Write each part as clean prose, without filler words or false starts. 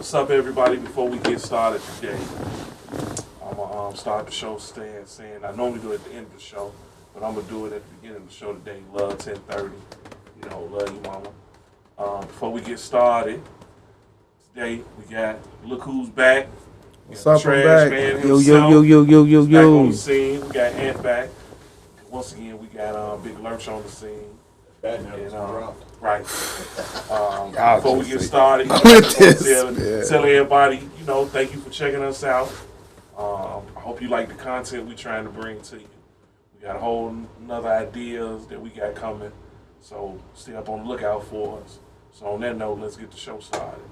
What's up, everybody? Before we get started today, I'm gonna start the show saying I normally do it at the end of the show, but I'm gonna do it at the beginning of the show today. Love 10:30. You know, love you, mama. Before we get started today, we got look who's back. What's up, I'm back. Man yo, himself. yo. Back on the scene. We got Ant back. Once again, we got Big Lurch on the scene. And, right. Before we get started, tell everybody, thank you for checking us out. I hope you like the content we're trying to bring to you. We got a whole nother ideas that we got coming, so stay up on the lookout for us. So on that note, let's get the show started.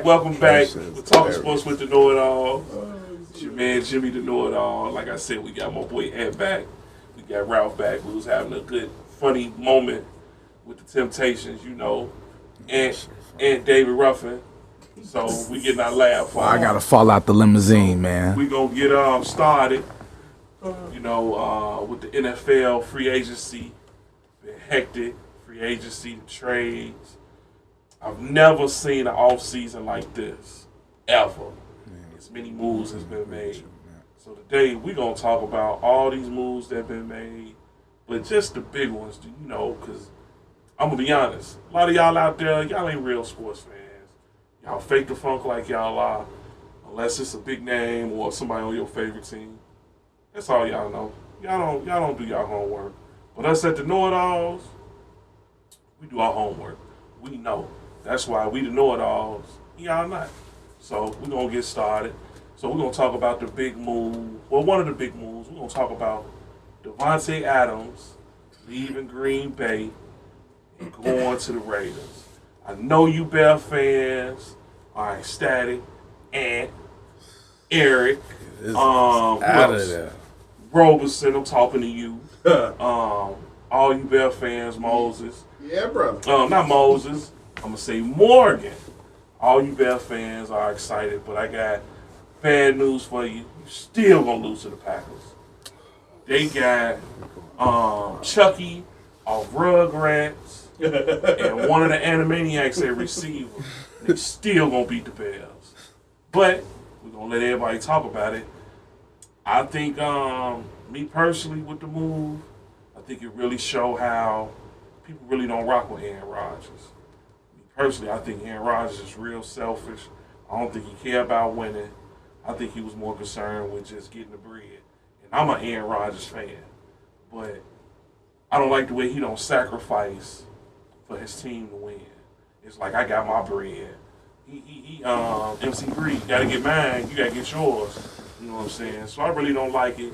Welcome back. We're talking sports with the know-it-all. It's your man Jimmy the know-it-all. Like I said, we got my boy Ed back. We got Ralph back. We was having a good, funny moment with the Temptations, and David Ruffin. So we getting our laugh on. I gotta fall out the limousine, man. We gonna get started. With the NFL free agency, been hectic. Free agency, the trades. I've never seen an off season like this, ever. As many moves has been made. So today we're going to talk about all these moves that have been made, but just the big ones, because I'm going to be honest. A lot of y'all out there, y'all ain't real sports fans. Y'all fake the funk like y'all are, unless it's a big name or somebody on your favorite team. That's all y'all know. Y'all don't do y'all homework. But us at the know-it-alls, we do our homework. We know. That's why we the know-it-alls. Y'all not. So we're going to get started. So we're going to talk about the big move. Well, one of the big moves. We're going to talk about Davante Adams leaving Green Bay and going to the Raiders. I know you Bear fans are ecstatic. And Eric. Out of there. Roberson, I'm talking to you. All you Bear fans, Moses. Yeah, bro. Not Moses. I'm going to say Morgan. All you Bear fans are excited, but I got bad news for you. You're still going to lose to the Packers. They got Chucky off Rugrats and one of the Animaniacs at receiver. They still going to beat the Bears. But we're going to let everybody talk about it. I think, me personally with the move, I think it really showed how people really don't rock with Aaron Rodgers. Personally, I think Aaron Rodgers is real selfish. I don't think he cared about winning. I think he was more concerned with just getting the bread. And I'm an Aaron Rodgers fan, but I don't like the way he don't sacrifice for his team to win. It's like, I got my bread. MC Greed, gotta get mine, you gotta get yours. You know what I'm saying? So I really don't like it.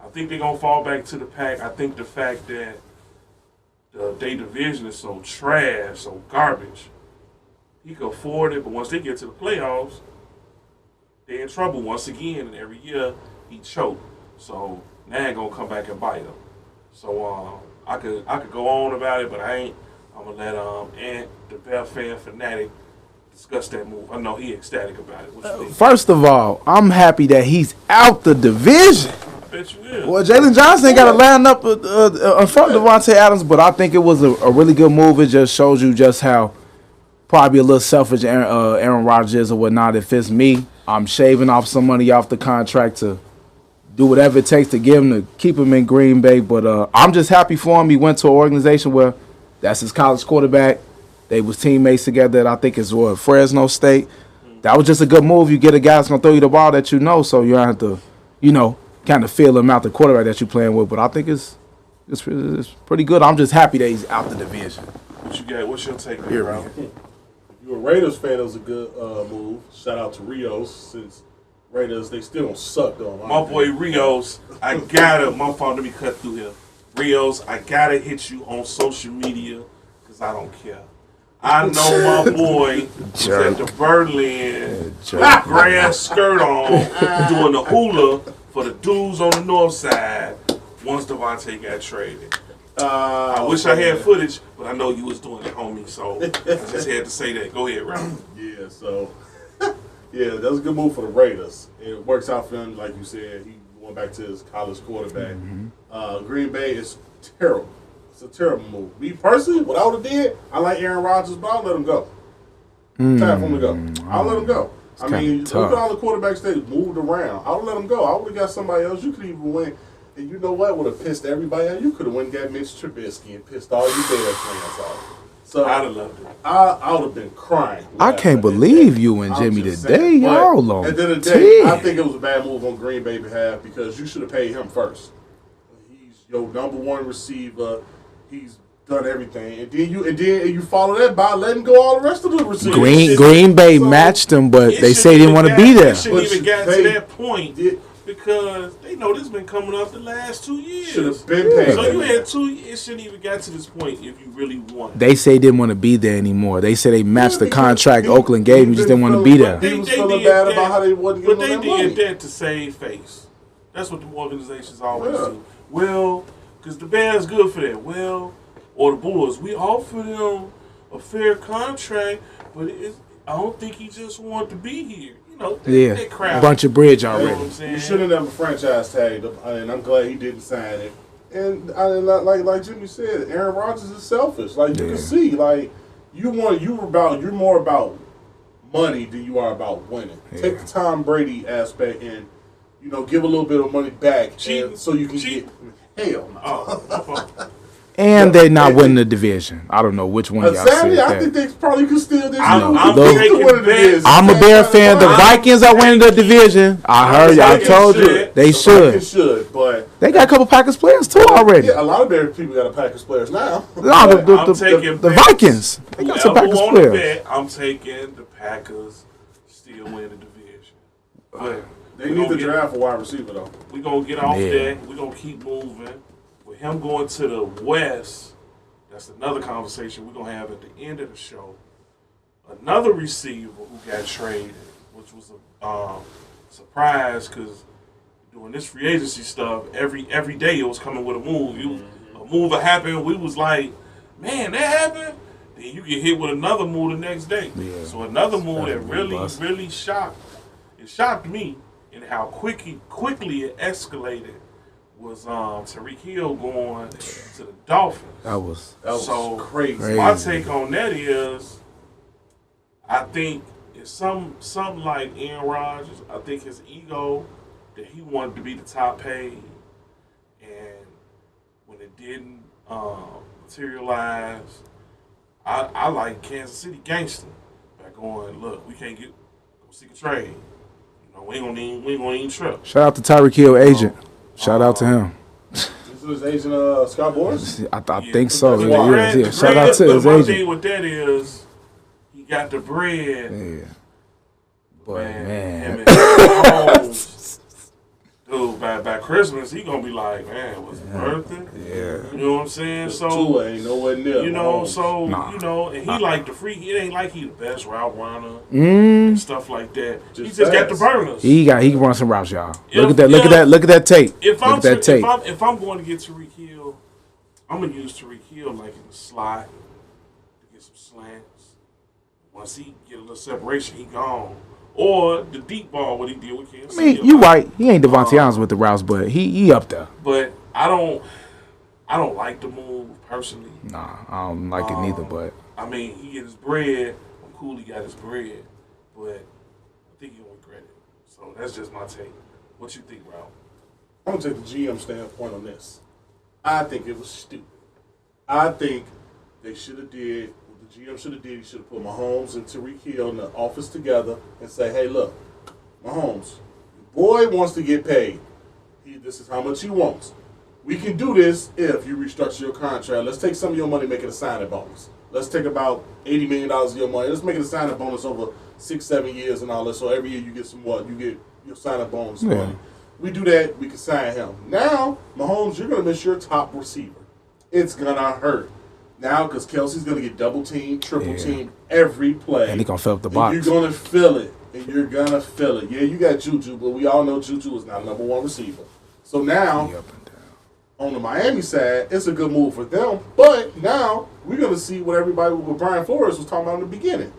I think they're gonna fall back to the pack. I think the fact that their division is so trash, so garbage, he could afford it, but once they get to the playoffs, they're in trouble once again, and every year he choke. So now he's gonna come back and bite him. So I could go on about it, but I ain't. I'm gonna let Ant, the Bear fan fanatic, discuss that move. I know he ecstatic about it. What you think? First of all, I'm happy that he's out the division. I bet you will. Well, Jalen Johnson ain't got to line up in front of Davante Adams, but I think it was a really good move. It just shows you just how probably a little selfish Aaron Rodgers is or whatnot. If it's me, I'm shaving off some money off the contract to do whatever it takes to give him to keep him in Green Bay. But I'm just happy for him. He went to an organization where that's his college quarterback. They was teammates together at, I think it's Fresno State. That was just a good move. You get a guy that's going to throw you the ball that you know, so you don't have to, kind of feel him out, the quarterback that you're playing with. But I think it's pretty good. I'm just happy that he's out the division. What you got? What's your take on it, Ralph? If you're a Raiders fan, it was a good move. Shout out to Rios, since Raiders, they still don't suck though. My boy Rios, I gotta, my fault, let me cut through here. Rios, I gotta hit you on social media because I don't care. I know my boy was at the Berlin with a grass skirt on doing the hula for the dudes on the north side once Devontae got traded. I wish I had footage, but I know you was doing it, homie, so I just had to say that. Go ahead, Ralph. Yeah, so, yeah, that was a good move for the Raiders. It works out for him, like you said. He went back to his college quarterback. Green Bay is terrible. It's a terrible move. Me personally, what I would have did, I like Aaron Rodgers, but I'll let him go. Time for him to go. I'll let him go. I mean, look at all the quarterbacks that moved around. I would let him go. I would have got somebody else. You could even win. And you know what? Would have pissed everybody out. You could have went and got Mitch Trubisky and pissed all you Bears fans off. So I'd have loved it. I would have been crying. I can't believe you and Jimmy today, y'all on. At the end of the day, I think it was a bad move on Green Bay's behalf because you should have paid him first. He's your number one receiver. He's done everything, and then you follow that by letting go all the rest of the receivers. Green Bay matched him, but they say they didn't want to be there. It shouldn't even got to that point because they know this has been coming up the last 2 years. Should have been paid. So you had 2 years. It shouldn't even got to this point if you really want. They say they didn't want to be there anymore. They say they matched the contract Oakland gave him, just didn't want to be there. He was feeling bad about how they wasn't getting that money. But they did that to save face. That's what the organizations always do. Well, because the Bears good for that. Well, or the Bulls, we offered him a fair contract, but I don't think he just wanted to be here. You know, that crowd. Bunch of bridge already. You know what I'm saying? You shouldn't have a franchise tag, and I'm glad he didn't sign it. And like Jimmy said, Aaron Rodgers is selfish. Like you can see, like you're more about money than you are about winning. Take the Tom Brady aspect and give a little bit of money back, so you can get hell. No. And they're not winning the division. I don't know which one of y'all said that. I think they probably could still this I'm a Bear fan. The Vikings are winning the division. I heard you. I told you. They should. But they got a couple Packers players too already. Yeah, a lot of Bear people got a Packers players now. No, the Vikings. They got some Packers players. I'm taking the Packers still win the division. But they need to draft a wide receiver though. We're gonna get off that. We're gonna keep moving. With him going to the West, that's another conversation we're going to have at the end of the show. Another receiver who got traded, which was a surprise because doing this free agency stuff, every day it was coming with a move. A move that happened, we was like, man, that happened? Then you get hit with another move the next day. Yeah, so another move that really shocked me in how quickly it escalated was Tyreek Hill going to the Dolphins. That was crazy. My take on that is, I think it's something like Aaron Rodgers. I think his ego that he wanted to be the top paid, and when it didn't materialize, I like Kansas City gangster by going, look, we can't go seek a trade. We ain't gonna even trip. Shout out to Tyreek Hill agent. Shout out to him. This is his agent, Scott Boras? I think so. Yeah. Shout out to his agent. My thing with that is, he got the bread. Yeah. But man. Dude, by Christmas, he gonna be like, man, was it worth it? Yeah. You know what I'm saying? So Tua ain't nowhere near. And he like the free. It ain't like he the best route runner and stuff like that. He just got the burners. He can run some routes, y'all. Look at that tape. If I'm going to get Tyreek Hill, I'm gonna use Tyreek Hill like in the slot to get some slants. Once he get a little separation, he gone. Or the deep ball, what he did with Kansas City. I mean, you right. He ain't Devontae Adams with the routes, but he up there. But I don't like the move personally. Nah, I don't like it neither. But I mean, he get his bread. I'm cool. He got his bread, but I think he'll regret it. So that's just my take. What you think, Ralph? I'm gonna take the GM standpoint on this. I think it was stupid. I think they should have did. The GM should have did. He should have put Mahomes and Tyreek Hill in the office together and say, "Hey, look, Mahomes, your boy wants to get paid. This is how much he wants. We can do this if you restructure your contract. Let's take some of your money, make it a signing bonus. Let's take about $80 million of your money. Let's make it a signing bonus over 6-7 years and all that. So every year you get some what? You get your sign-up bonus Yeah. money. We do that, we can sign him. Now, Mahomes, you're going to miss your top receiver. It's going to hurt. Now, because Kelsey's going to get double-teamed, triple-teamed every play. And he going to fill up the and box. you're going to feel it. And you're going to feel it. Yeah, you got Juju, but we all know Juju is not a number one receiver. So now, on the Miami side, it's a good move for them. But now, we're going to see what everybody with Brian Flores was talking about in the beginning.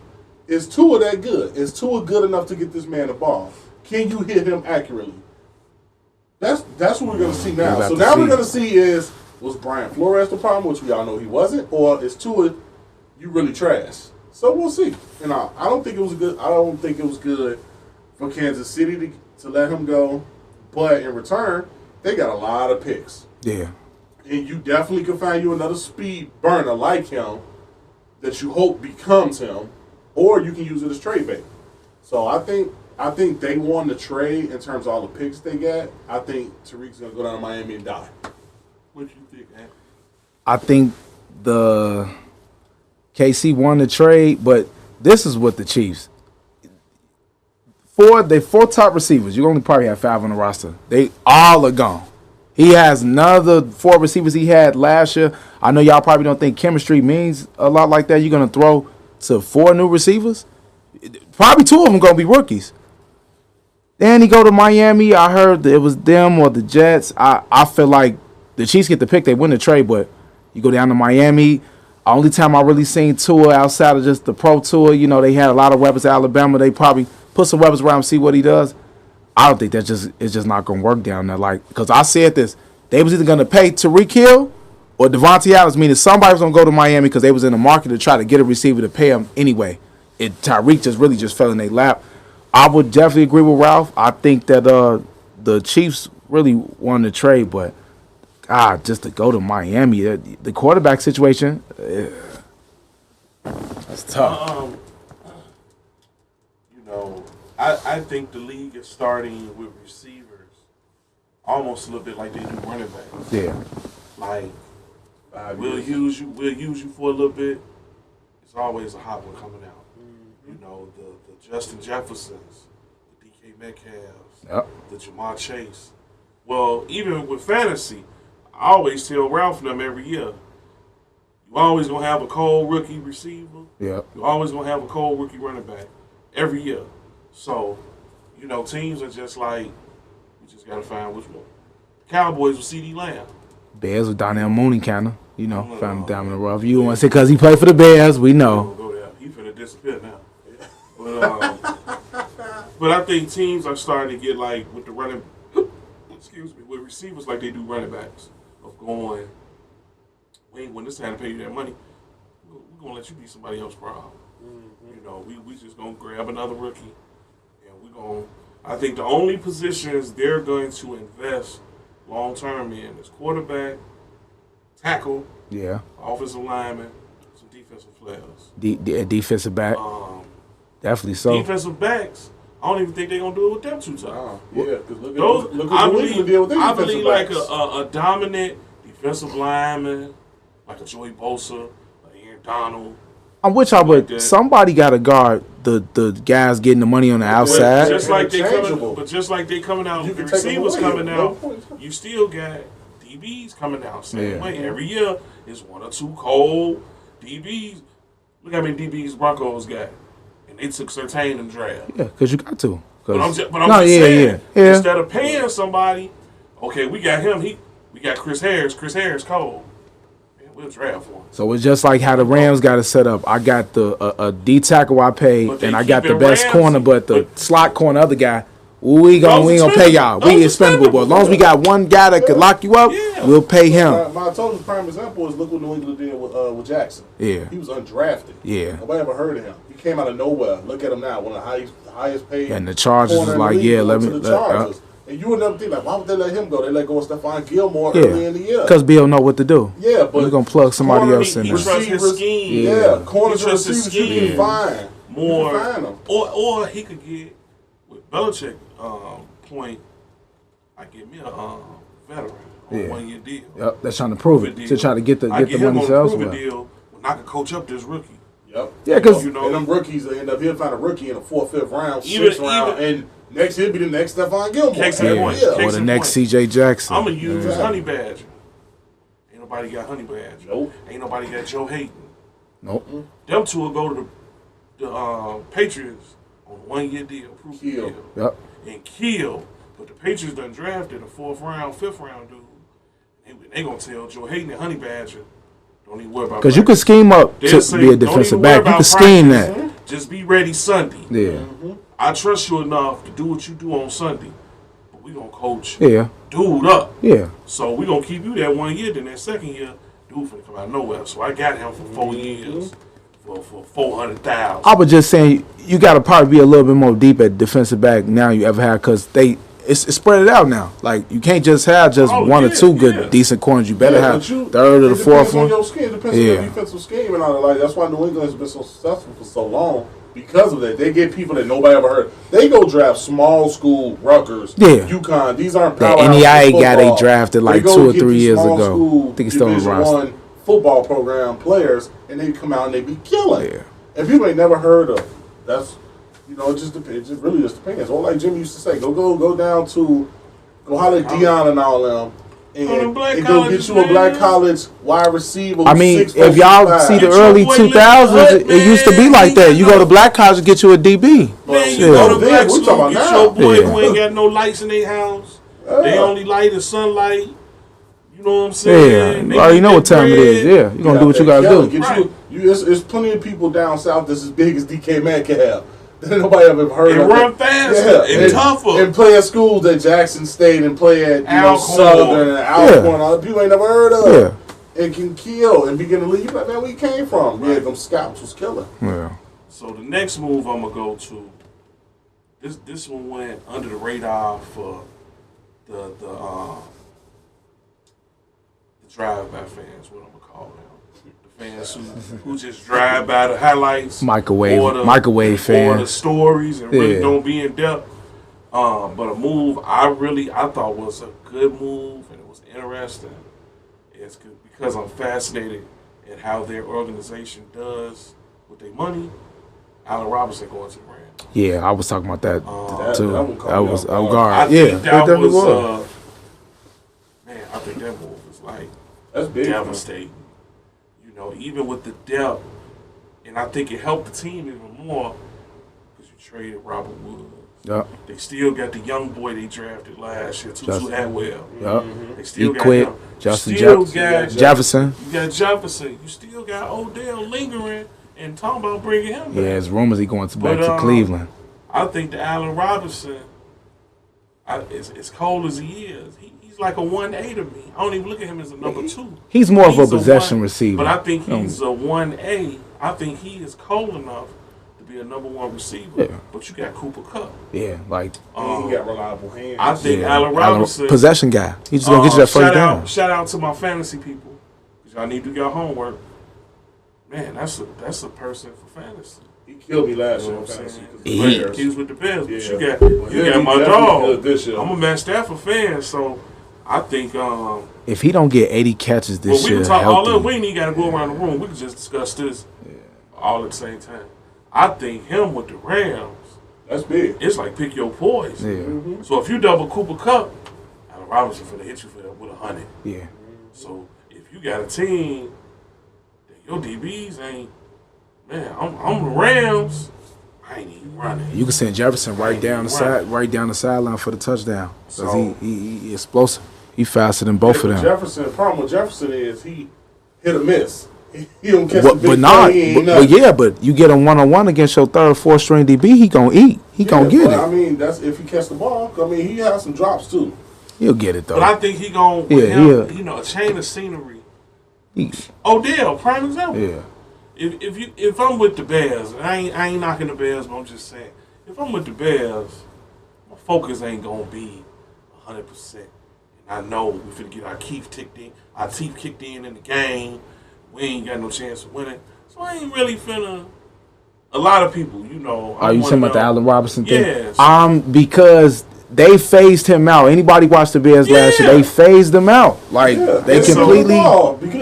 Is Tua that good? Is Tua good enough to get this man the ball? Can you hit him accurately? That's what we're going to see now. So now we're going to see is, was Brian Flores the problem, which we all know he wasn't, or is Tua, you really trash? So we'll see. And I don't think it was good. I don't think it was good for Kansas City to let him go. But in return, they got a lot of picks. Yeah. And you definitely can find you another speed burner like him that you hope becomes him, or you can use it as trade bait. So I think they won the trade in terms of all the picks they got. I think Tariq's gonna go down to Miami and die. What you think, man? I think the KC won the trade, but this is what the Chiefs. Four top receivers. You only probably have 5 on the roster. They all are gone. He has none of the 4 receivers he had last year. I know y'all probably don't think chemistry means a lot like that. You're gonna throw to 4 new receivers. Probably 2 of them gonna be rookies. Then he go to Miami. I heard that it was them or the Jets. I feel like the Chiefs get the pick. They win the trade, but you go down to Miami. Only time I really seen Tua outside of just the pro tour, you know, they had a lot of weapons at Alabama. They probably put some weapons around and see what he does. I don't think it's just not going to work down there. Like, because I said this, they was either going to pay Tyreek Hill or Devontae Adams, meaning somebody was going to go to Miami because they was in the market to try to get a receiver to pay him anyway. Tyreek just fell in their lap. I would definitely agree with Ralph. I think that the Chiefs really won the trade, but just to go to Miami, the quarterback situation, that's tough. I think the league is starting with receivers almost a little bit like they do running backs. Yeah. Like, we'll use you for a little bit. It's always a hot one coming out. Mm-hmm. You know, the Justin Jeffersons, the DK Metcalfs, the Jamar Chase. Well, even with fantasy, I always tell Ralph and them every year, you always going to have a cold rookie receiver. Yeah. You're always going to have a cold rookie running back every year. So, you know, teams are just like, we just got to find which one. Cowboys with CD Lamb. Bears with Donnell Mooney, kind of. You know, found him down in the rough. You want to say because he played for the Bears, we know. Go there. He finna disappear now. But I think teams are starting to get like with the running, with receivers like they do running backs. Of going, when it's time to pay you that money, we're going to let you be somebody else's problem. Mm-hmm. You know, we just going to grab another rookie. I think the only positions they're going to invest long term in is quarterback, tackle, offensive lineman, some defensive players. Defensive back. Definitely so. Defensive backs, I don't even think they're gonna do it with them 2 times. Because look at New England deal with their defensive believe backs. like a dominant defensive lineman, like a Joey Bosa, like Aaron Donald. I'm with y'all, but somebody got to guard the guys getting the money on the outside. Just like they coming out, the receivers coming out, you still got DBs coming out same way. Every year is 1 or 2 cold DBs. Look how many DBs Broncos got, and they took Surtain in the draft. Yeah, because you got to. But I'm just saying, instead of paying somebody, okay, we got him. We got Chris Harris. Chris Harris cold. We'll draft for him. So it's just like how the Rams got it set up. I got a D tackle I paid, and I got the best corner, but the slot corner other guy, we ain't gonna pay y'all. We expendable, but as long as we got one guy that could lock you up, we'll pay him. My total prime example is look what New England did with Jackson. Yeah, he was undrafted. Yeah, nobody ever heard of him. He came out of nowhere. Look at him now, one of the highest paid. And the Chargers is like, let me. And you would never think, like, why would they let him go? They let go of Stephon Gilmore early in the year. Because Bill know what to do. Yeah, but he's going to plug somebody else in there. He trusts his scheme. Corners and receivers, you can find. More. You can find them. Or he could get, with Belichick point, I get me a veteran on a 1-year deal. Yep, that's trying to prove it. To try to get the money elsewhere. Deal when I can coach up this rookie. Yep. Yeah, because and them rookies, they end up he'll find a rookie in the 4th, 5th round, 6th round, and Next he'll be the next Stephon Gilmore. Case in point. Yeah. Or Case the in next point. C.J. Jackson. I'm gonna use Honey Badger. Ain't nobody got Honey Badger. Nope. Ain't nobody got Joe Hayden. Nope. Them two will go to the Patriots on a 1 year deal, proof Kill. deal, Yep. and kill. But the Patriots done drafted a 4th round, 5th round dude. They gonna tell Joe Hayden and Honey Badger, don't even worry about. Because you can scheme up to be a defensive back. You can scheme that. Just be ready Sunday. Yeah. I trust you enough to do what you do on Sunday, but we gonna coach Yeah. dude up. Yeah. So we gonna keep you that 1 year. Then that second year, dude finna come out of nowhere. So I got him for 4 years for $400,000. I was just saying you got to probably be a little bit more deep at defensive back now you ever had because it's spread it out now. Like you can't just have just one or two good decent corners. You better have third or the fourth one. It depends on your defensive scheme and all that. Like that's why New England has been so successful for so long because of that. They get people that nobody ever heard. They go draft small school Rutgers, UConn. These aren't that powerhouse NEI football. guy they drafted like 2 or 3 years ago. I think he's still on the Division roster. I football program players, and they come out and they be killing. Yeah. And people ain't never heard of. That's it just depends. It really just depends. Or like Jimmy used to say, go down to. Go holler at Deion and all them, and go get you a black college wide receiver. I mean, if y'all see the early 2000s, it used to be like that. You go to black college, get you a DB. Man, you go to black school, get your boy who ain't got no lights in their house. They only light is sunlight. You know what I'm saying? Yeah, you know what time it is. Yeah, you gonna do what you gotta do. Right. There's plenty of people down south that's as big as DK Metcalf. Nobody ever heard of it. And run fast and tougher. And play at schools at Jackson State and play at Southern and Alcorn. All the people ain't never heard of. And can kill and begin to leave. Like, man, we came from. Yeah, them scouts was killing. Yeah. So the next move I'm gonna go to. This one went under the radar for the drive-by fans. What I'm gonna call them. Fans who just drive by the highlights, microwave fans, or the stories, and really don't be in depth. But a move I thought was a good move, and it was interesting. It's good because I'm fascinated at how their organization does with their money. Allen Robinson going to the Rams. Yeah, I was talking about that too. That was guard. I think that was man. I think that move is like that's big, devastating. Even with the depth, and I think it helped the team even more because you traded Robert Woods. Yep. They still got the young boy they drafted last year, Tutu Atwell. Yep. They still got him. Justin Jefferson. You got Jefferson. You still got Odell lingering and talking about bringing him back. Yeah, there's rumors he going back to Cleveland. I think the Allen Robinson, as cold as he is, he's like a 1A to me. I don't even look at him as a number 2. He's more of a possession receiver. But I think he's a 1A. I think he is cold enough to be a number 1 receiver. Yeah. But you got Cooper Kupp. Yeah, like he got reliable hands. I think Allen Robinson, possession guy. He's just gonna get you that first down. Shout out to my fantasy people. Y'all need to do your homework. Man, that's a person for fantasy. He killed me last year in fantasy. He was with the Bears, but you got my dog. I'm a Matt Stafford fan, so I think if he don't get 80 catches this year, we can talk all of. We ain't even got to go around the room. We can just discuss this all at the same time. I think him with the Rams, that's big. It's like pick your poison. Yeah. Mm-hmm. So if you double Cooper Kupp, Allen Robinson finna hit you for that with 100. Yeah. So if you got a team that your DBs ain't, man, I'm the Rams. I ain't even running. You can send Jefferson right down the sideline for the touchdown. Because he explosive. He faster than both of them. The problem with Jefferson is he hit or miss. He don't catch the big play. But you get him 1-on-1 against your 3rd or 4th string DB, he gonna eat. He gonna get it. I mean, that's if he catch the ball. I mean, he has some drops too. He'll get it though. But I think he gonna a change of scenery. Odell, prime example. Yeah. If I'm with the Bears, and I ain't knocking the Bears, but I'm just saying, if I'm with the Bears, my focus ain't gonna be 100%. And I know we finna get our teeth kicked in the game. We ain't got no chance of winning, so I ain't really finna. A lot of people, Are you talking about the Allen Robinson thing? Yes. Because they phased him out. Anybody watched the Bears last year? They phased him out. Like they completely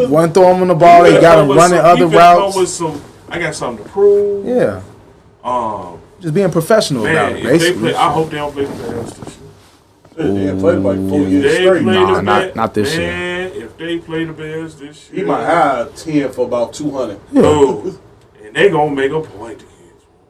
went through him on the ball. They got him running other routes. I got something to prove. Yeah. just being professional about Man, it, if they basically. play, I hope they don't play the Bears this year. They ain't played like 4 If years they straight. play Nah, the not this year. Man, if they play the Bears this year, He might have 10 for about 200. Oh, and they gonna make a point again.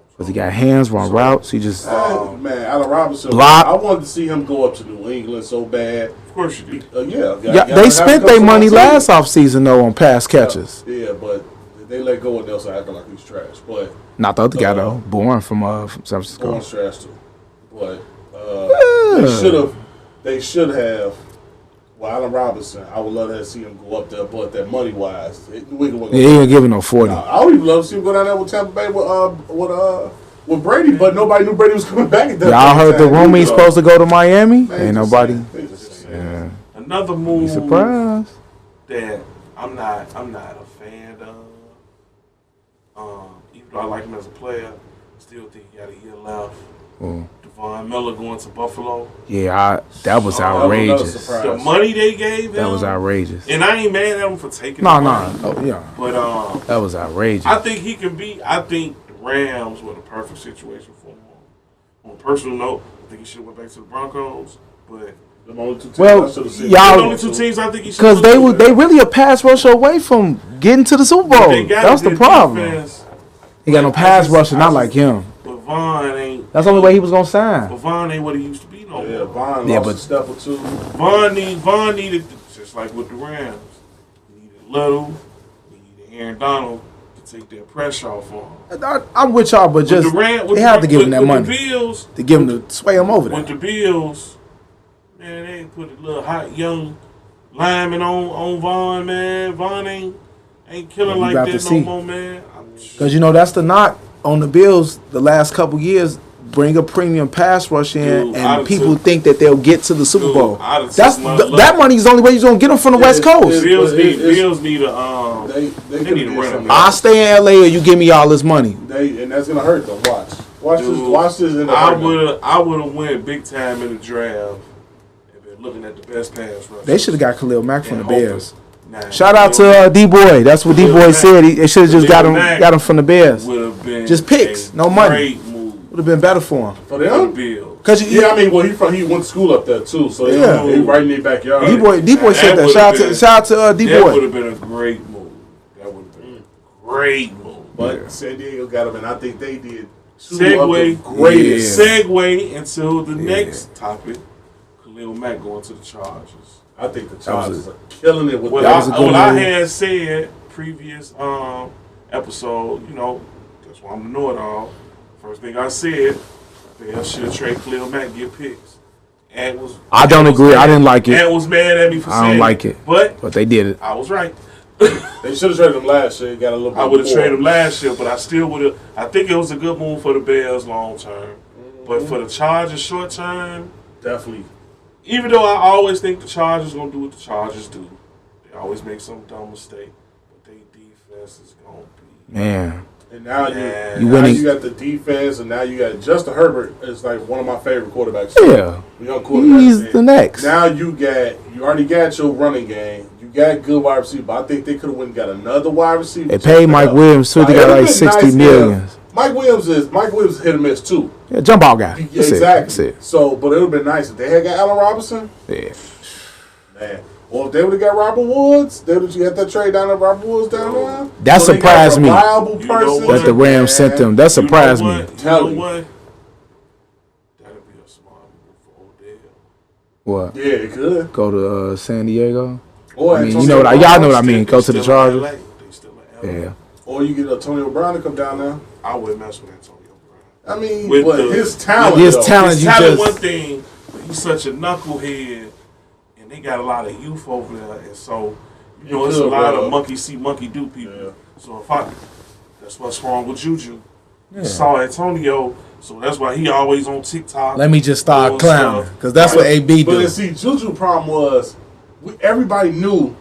Because he got hands, run routes. He just Man, Allen Robinson. Block. I wanted to see him go up to New England so bad. Of course you did. Yeah, they spent their money last offseason though on pass catches. Yeah, but they let go of Nelson acting like he's trash. But Not the other guy though, Bourne from San Francisco. Bourne's trash too. But they should have. Well, Allen Robinson, I would love to see him go up there, but that money wise, New England wasn't He ain't giving no 40. I would even love to see him go down there with Tampa Bay with Brady, but nobody knew Brady was coming back at that. Y'all heard the rumor he's supposed to go to Miami? Man, Ain't just nobody. saying. They just saying. Yeah. Another Be move surprised. that I'm not a fan of. Even though I like him as a player, still think he got a year left. Oh. Devon Miller going to Buffalo. Yeah, that was another outrageous. surprise. The money they gave him. That was outrageous. And I ain't mad at him for taking No, the no. money. Oh, yeah. But That was outrageous. I think he can be. I think the Rams were the perfect situation for him. On a personal note, I think he should have went back to the Broncos. But Them only 2 teams Well, I should've seen. y'all- the only 2 teams I think he should. Because they really a pass rusher away from getting to the Super Bowl. That's the problem. He got no pass rusher, not like him. But Vaughn ain't. That's the only way he was going to sign. But Vaughn ain't what he used to be no Yeah, more. Vaughn Yeah, lost but- a step or two. Vaughn needed, just like with the Rams, he needed Little, he needed Aaron Donald to take that pressure off on him. I'm with y'all, but just they have to give him that money The Bills, to give him to sway him over with there. the Bills, man, they put a little hot young lineman on Vaughn, man. Vaughn ain't killing We like about that to no see. more, man. Because, that's the knock on the Bills the last couple years. Bring a premium pass rush in, Dude, and I'd people took- think that they'll get to the Super Dude, Bowl. I'd have That's took my that money is the only way you're gonna get them from the West Coast. Bills need it's- a They they could need to get run something. him. I stay in LA, or you give me all this money. And that's gonna hurt them. Watch Dude, this. Watch this. In the I would have went big time in the draft and been looking at the best pass rush. They should have got Khalil Mack from the Bears. Nah, Shout out to D Boy. That's what D Khalil Boy Mack. said. They should have just Khalil got Mack him from the Bears. would have been Just picks, a no money. Great move Would have been better for him. for for the them. Bills. Cause Yeah, I mean, well, he went to school up there too, so Yeah. he right in their backyard. D Boy said that. would've Shout been- out to D That would Boy. have been a great move. That would have been a great move. But San Diego got him, and I think they did. Two Segue, of the greatest. Yeah. segue into the next topic. Khalil Mack going to the Chargers. I think the was Chargers are killing it with What, That was a that. good what I move. had said previous episode, that's why I'm the know-it-all. First thing I said, they should trade Khalil Mack, get picks. And I don't agree. I didn't like it. And was mad at me for I saying don't like it. But they did it. I was right. They should have traded him last year. Got a little bit I would have more. traded him last year, but I still would have. I think it was a good move for the Bears long term. But for the Chargers short term, Definitely. even though I always think the Chargers gonna do what the Chargers do, they always make some dumb mistake. But their defense is gonna be. Man, And now Yeah. You now winning. you got the defense, and now you got Justin Herbert is like one of my favorite quarterbacks. Yeah. Young quarterback. He's the next. Now you already got your running game. You got good wide receiver. But I think they could have went and got another wide receiver. They paid Mike Williams too. They It got would've like been 60 nice million. if- Mike Williams is hit and miss too. Yeah, jump ball guy. Yeah, That's exactly. it. So, but it would have been nice if they had got Allen Robinson. That's it. Man. Or if they would have got Robert Woods, they would have got that trade down there, Robert Woods down there. That So they got surprised a me. reliable You know person. what? That the Rams sent them. That surprised you know me. what? Tell You know me. what? That'd be a smart move for Odell. What? Yeah, it could. Go to San Diego? Or I mean, Antonio you know what? Brown. Y'all know what I mean. Go to They the still in Chargers. LA. They still in LA. Yeah. Or you get Antonio Brown to come down there. I wouldn't mess with Antonio Brown. I mean, With but the- his talent. his though. talent- His you talent just- one thing, but he's such a knucklehead, and they got a lot of youth over there, and so You it's a could, lot bro. of monkey see, monkey do people. Yeah. So that's what's wrong with Juju. You saw Antonio, so that's why he always on TikTok. Let me just start doing clowning. stuff. Because that's what AB But do. then see, Juju problem was everybody knew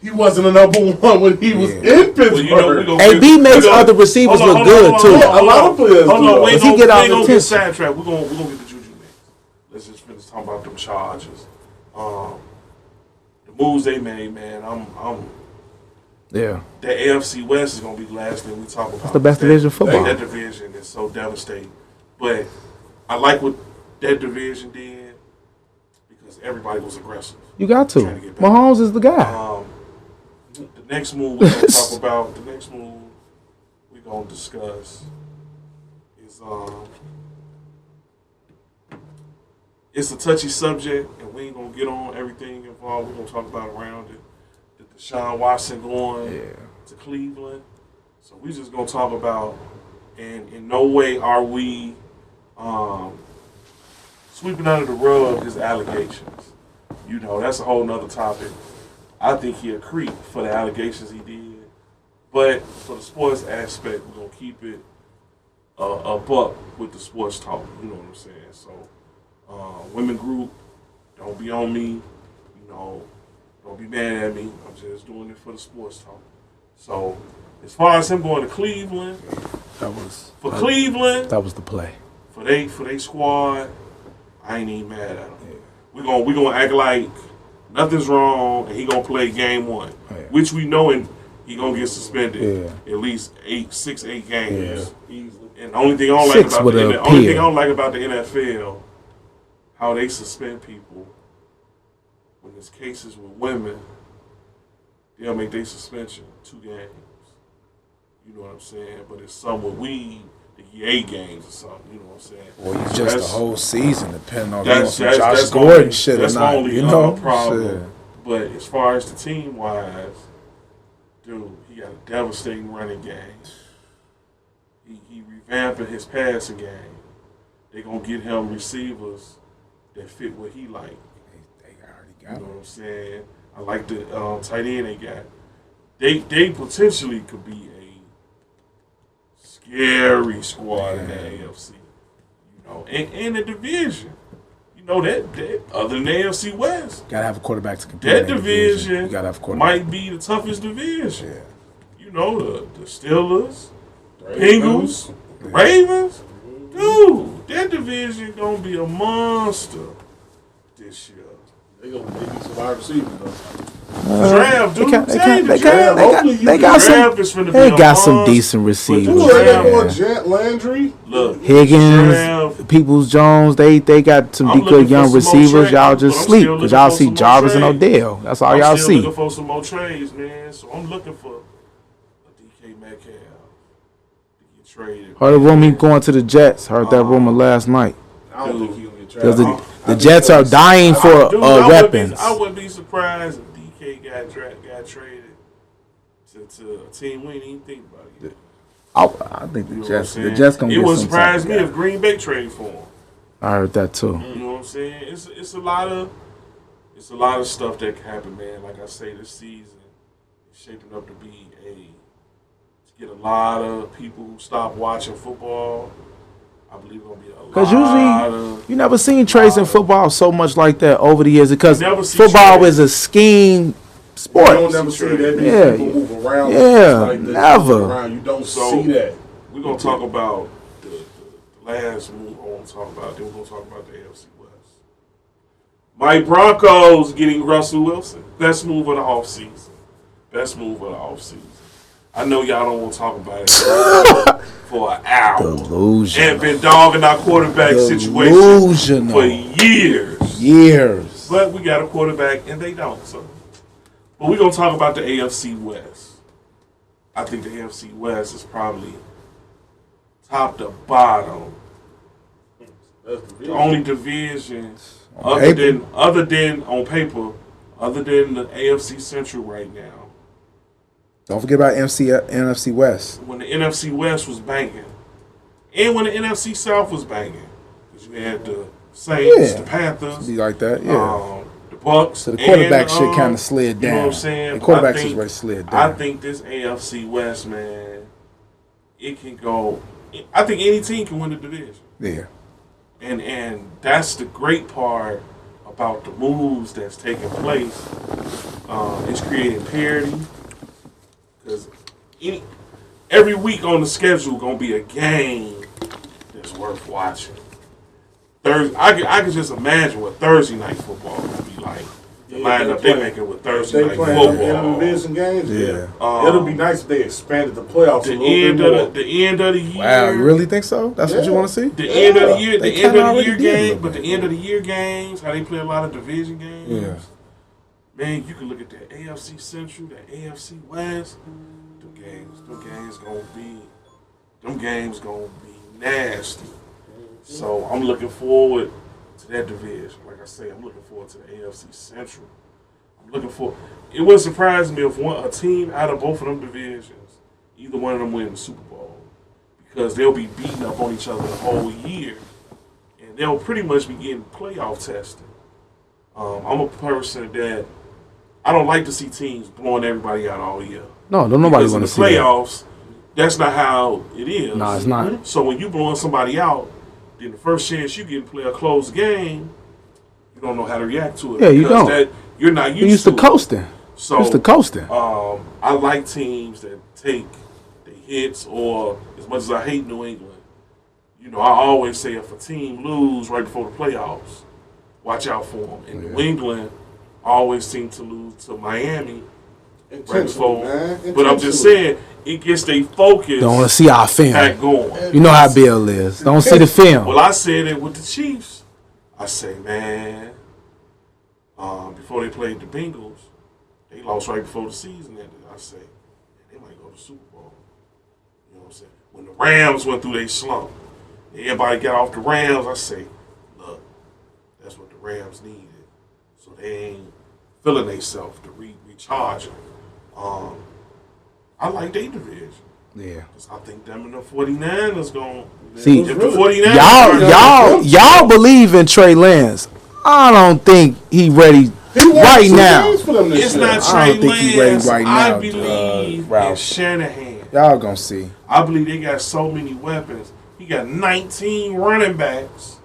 he wasn't a number one when he was in Pittsburgh. Well, you know, we gonna AB get- makes we gonna- other receivers hold on, look hold on, good, hold too. on, Yeah, hold a on, lot hold of players on. do. Hold on, Because he get out we the gonna get attention. sidetracked. We're gonna get the Juju next. Let's just finish talking about them Chargers. The moves they made, man. Yeah. The AFC West is gonna be the last thing we talk about. It's the best division of football. That division is so devastating. But I like what that division did because everybody was aggressive. You got to. Trying to get back. Mahomes is the guy. The next move we're gonna talk about. The next move we're gonna discuss is it's a touchy subject, and we ain't gonna get on everything involved. We're gonna talk about around it. The Deshaun Watson going to Cleveland. So we just gonna talk about, and in no way are we sweeping under the rug his allegations. You know, that's a whole nother topic. I think he a creep for the allegations he did. But for the sports aspect, we're going to keep it a buck with the sports talk. You know what I'm saying? So, women group, don't be on me. You know, don't be mad at me. I'm just doing it for the sports talk. So, as far as him going to Cleveland, that was the play. For they squad, I ain't even mad at him. Yeah. We gonna act like nothing's wrong, and he gonna play game one, which we know, and he gonna get suspended at least 8 games. Yeah. And the only thing I don't like about the NFL, how they suspend people when there's cases with women, they'll make their suspension 2 games. You know what I'm saying? But it's some with weed, they get 8 games or something. You know what I'm saying? Or you just the whole season, depending on Josh Gordon shit or not. That's the only problem. Shit. But as far as the team wise, dude, he got a devastating running game. He revamping his passing game. They gonna get him receivers that fit what he like. They already got. You know what I'm saying? I like the tight end they got. They potentially could be a scary squad in the AFC. You know, and the division. You know that other than the AFC West, gotta have a quarterback to compete. That division you gotta have a quarterback. might be the toughest division. Yeah. You know, the Steelers, Bengals, Ravens. Dude, that division gonna be a monster this year. They gonna be some wide receivers though. Draft, dude. They got some decent receivers. Landry, look, Higgins, Peoples-Jones. They got some good young receivers. Y'all just sleep because y'all see Jarvis and Odell. That's all y'all see. I'm looking for some more trades, man. So I'm looking for a DK Metcalf to get traded. Heard a rumor going to the Jets. Heard that rumor last night. I don't think he'll get traded. The Jets are dying for weapons. I wouldn't be surprised if DK got traded to a team we didn't even think about it. I think the Jets gonna get some. It would surprise me if Green Bay traded for him. I heard that too. You know what I'm saying? It's a lot of stuff that can happen, man. Like I say, this season is shaping up to be to get a lot of people who stop watching football. I believe it's gonna be a lot. Because usually you never seen trades in football so much like that over the years. Because football is a scheme sport. You don't never see that. People move around. Yeah, never. Around. You don't see that. We're gonna talk about the last move I want to talk about. Then we're gonna talk about the AFC West. My Broncos getting Russell Wilson. Best move of the offseason. I know y'all don't want to talk about it for an hour. Delusional. And been dogging our quarterback situation for years. But we got a quarterback and they don't. So, but we're gonna talk about the AFC West. I think the AFC West is probably top to bottom. The only division other than on paper, other than the AFC Central right now. Don't forget about NFC West. When the NFC West was banging, and when the NFC South was banging, because you had the Saints, the Panthers, be like that, the Bucks. So the quarterback shit kind of slid down. You know what I'm saying? The quarterback situation slid down. I think this AFC West, man, it can go. I think any team can win the division. Yeah. And that's the great part about the moves that's taking place. It's creating parity. Because every week on the schedule gonna be a game that's worth watching. I can just imagine what Thursday night football gonna be like. the lineup they making with Thursday They night playing football. division games. Yeah. It'll be nice if they expanded the playoffs a little bit more. The end of the year. Wow, you really think so? That's what you want to see? The end of the year, They the end kinda of the year already did a game, little but the bit. end of the year games, how they play a lot of division games. Yeah. Man, you can look at the AFC Central, the AFC West. Them games gonna be nasty. So I'm looking forward to that division. Like I say, I'm looking forward to the AFC Central. It wouldn't surprise me if a team out of both of them divisions, either one of them win the Super Bowl, because they'll be beating up on each other the whole year, and they'll pretty much be getting playoff tested. I'm a person that I don't like to see teams blowing everybody out all year. No, don't nobody want to see that. Playoffs, that's not how it is. No, it's not. So when you blowing somebody out, then the first chance you get to play a close game, you don't know how to react to it. Yeah, you don't. You're not You used used to coasting. So Used to coasting. I like teams that take the hits, or as much as I hate New England, I always say if a team lose right before the playoffs, watch out for them. And New England always seem to lose to Miami right before. But I'm just saying, it gets their focus. Don't want to see our film. Back going. You know how Bill is. Don't see the film. Well, I said it with the Chiefs. I say, man, before they played the Bengals, they lost right before the season ended. I say, they might go to the Super Bowl. You know what I'm saying? When the Rams went through their slump, everybody got off the Rams. I say, look, that's what the Rams needed. So they ain't feeling themselves to recharge them. I like their division. Yeah. I think them and the 49ers going to See, if the 49ers y'all believe in Trey Lance. I don't think he ready right now. It's not I Trey don't think he ready Lance. right I now, believe in Ralph. Shanahan. Y'all gonna see. I believe they got so many weapons. He got 19 running backs.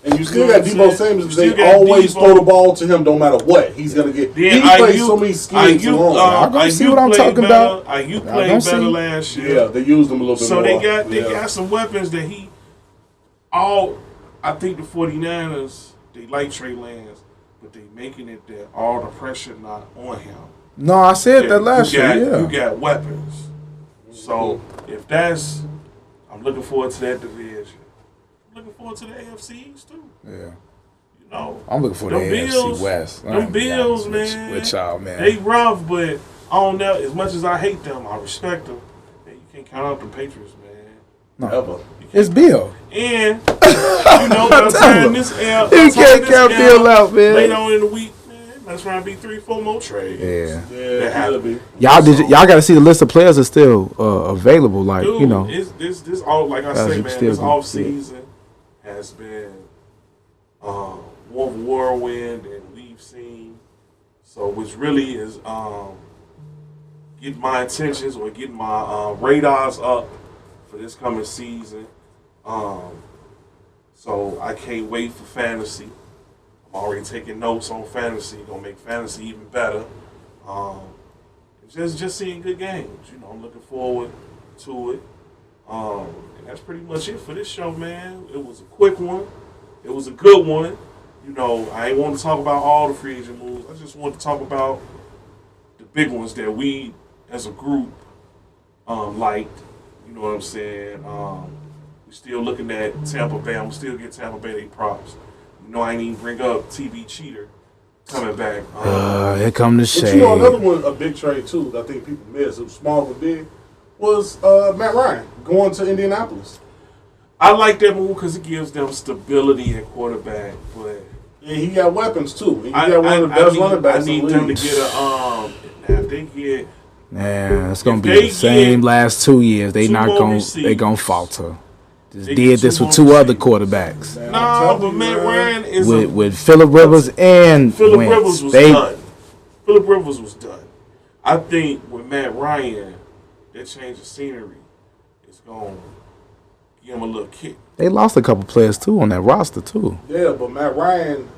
And you still got Debo Samuels. You still They got always Debo. throw the ball to him, no matter what. He's gonna get. He plays so many schemes along. Y'all gonna see what I'm talking about. You played better last year. Yeah, they used him a little bit So more. they got some weapons that I think the 49ers, they like Trey Lance, but they making it that all the pressure not on him. No, I said that last year. Yeah. You got weapons. So if I'm looking forward to that division. I'm looking forward to the AFC East too. Yeah. I'm looking for the AFC West. Them Bills, man. With y'all, man. They rough, but I don't know. As much as I hate them, I respect them. Man, you can't count out the Patriots, man. No. Ever. It's Bill. And by the time this You can't count Bill out, man. Later on in the week, man, that's trying to be 3-4 more trades. Yeah. That had to be. Y'all got to see the list of players that's still available. Like, Dude, this all, like I say, man, this off season has been more of a whirlwind than we've seen. So which really is getting my intentions or getting my radars up for this coming season. So I can't wait for fantasy. I'm already taking notes on fantasy. Gonna make fantasy even better. Just seeing good games. I'm looking forward to it. And that's pretty much it for this show, man. It was a quick one. It was a good one. I ain't want to talk about all the free agent moves. I just want to talk about the big ones that we, as a group, liked. You know what I'm saying? We're still looking at Tampa Bay. I'm still get Tampa Bay their props. I ain't even bring up TB Cheater coming back. Here come the shade. But another one, a big trade too, that I think people missed, it was small but big, was Matt Ryan going to Indianapolis. I like that move because it gives them stability at quarterback, but and he got weapons too. And he got one of the best running backs. I need them to get if they get. Man, it's gonna be the same last 2 years. They gonna falter. Just did this with two other quarterbacks. No, but Matt Ryan is with Phillip Rivers and Phillip Rivers was done. Phillip Rivers was done. I think with Matt Ryan, that change of scenery is going to give him a little kick. They lost a couple players too on that roster too. Yeah, but Matt Ryan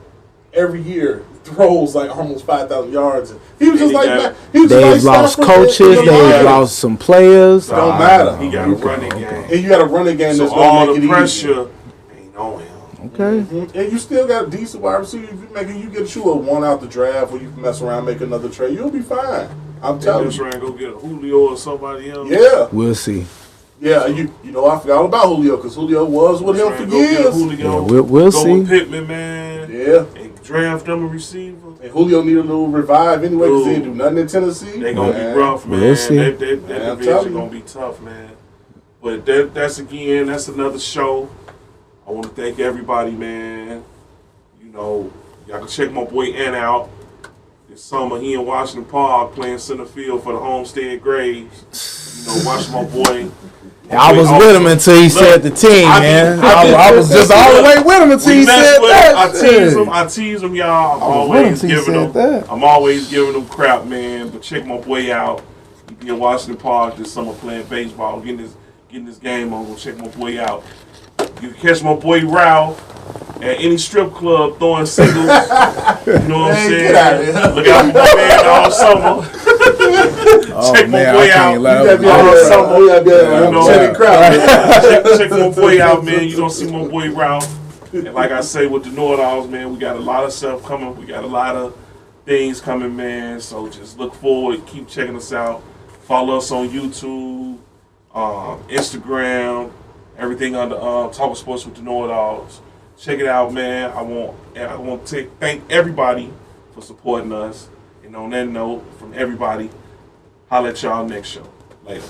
every year throws like almost 5,000 yards. He was just like they've lost coaches. They've lost some players. It don't matter. He got a running game, and you got a running game so that's all going to the make it pressure easier. ain't on him. Okay. And you still got a decent wide receiver. If you get you a one out the draft, or you can mess around, make another trade, you'll be fine. I'm telling Mess you. around, go get a Julio or somebody else. Yeah, We'll see. yeah. You know, I forgot all about Julio because Julio was with him for Go get a years. Julio. Yeah, we'll go see. with Pittman, man. Yeah. And draft them a receiver. And Julio need a little revive anyway because he didn't do nothing in Tennessee. They gonna be rough, man. We'll see. That I'm division telling you. gonna be tough, man. But that's another show. I want to thank everybody, man. You know, y'all can check my boy N out. This summer, he in Washington Park playing center field for the Homestead Graves. You know, watch my boy. I was with him until he said the team, man. I was just all the way with him until he said that. I tease him, y'all. I'm always giving them crap, man. But check my boy out. He be in Washington Park this summer playing baseball, getting this game on. Go check my boy out. You can catch my boy Ralph at any strip club throwing singles. You know what I'm saying? Get out of here. Look out for my man all summer. Check my boy out. You gotta be Check my boy out, man. You don't see my boy Ralph. And like I say with the know-it-alls, man, we got a lot of stuff coming. We got a lot of things coming, man. So just look forward. Keep checking us out. Follow us on YouTube, Instagram, everything under Talkin Sports with the know-it-alls. Check it out, man. I want to thank everybody for supporting us. And on that note, from everybody, holla at y'all next show. Later.